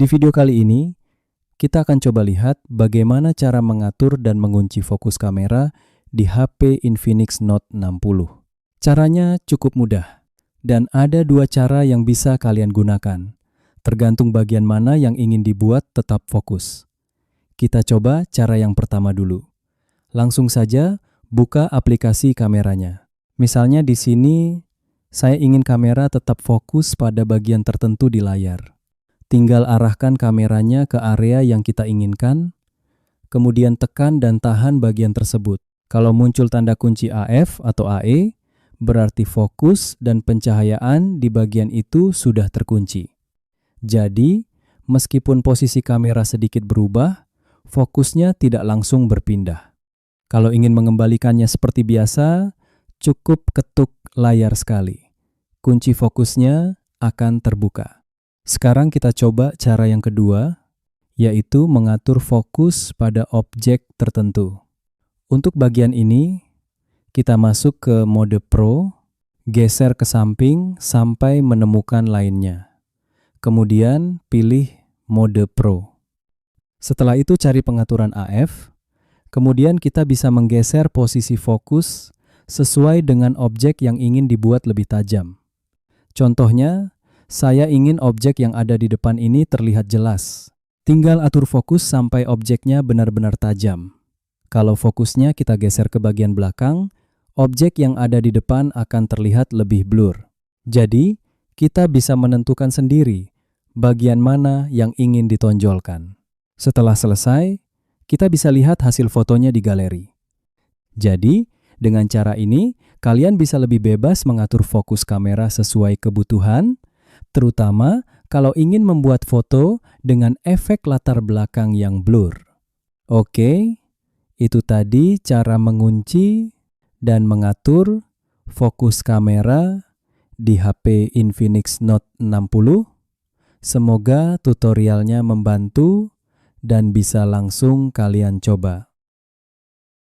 Di video kali ini, kita akan coba lihat bagaimana cara mengatur dan mengunci fokus kamera di HP Infinix Note 60. Caranya cukup mudah, dan ada dua cara yang bisa kalian gunakan, tergantung bagian mana yang ingin dibuat tetap fokus. Kita coba cara yang pertama dulu. Langsung saja buka aplikasi kameranya. Misalnya di sini, saya ingin kamera tetap fokus pada bagian tertentu di layar. Tinggal arahkan kameranya ke area yang kita inginkan, kemudian tekan dan tahan bagian tersebut. Kalau muncul tanda kunci AF atau AE, berarti fokus dan pencahayaan di bagian itu sudah terkunci. Jadi, meskipun posisi kamera sedikit berubah, fokusnya tidak langsung berpindah. Kalau ingin mengembalikannya seperti biasa, cukup ketuk layar sekali. Kunci fokusnya akan terbuka. Sekarang kita coba cara yang kedua, yaitu mengatur fokus pada objek tertentu. Untuk bagian ini, kita masuk ke mode Pro, geser ke samping sampai menemukan lainnya. Kemudian pilih mode Pro. Setelah itu cari pengaturan AF, kemudian kita bisa menggeser posisi fokus sesuai dengan objek yang ingin dibuat lebih tajam. Contohnya, saya ingin objek yang ada di depan ini terlihat jelas. Tinggal atur fokus sampai objeknya benar-benar tajam. Kalau fokusnya kita geser ke bagian belakang, objek yang ada di depan akan terlihat lebih blur. Jadi, kita bisa menentukan sendiri bagian mana yang ingin ditonjolkan. Setelah selesai, kita bisa lihat hasil fotonya di galeri. Jadi, dengan cara ini, kalian bisa lebih bebas mengatur fokus kamera sesuai kebutuhan, terutama kalau ingin membuat foto dengan efek latar belakang yang blur. Oke, itu tadi cara mengunci dan mengatur fokus kamera di HP Infinix Note 60. Semoga tutorialnya membantu dan bisa langsung kalian coba.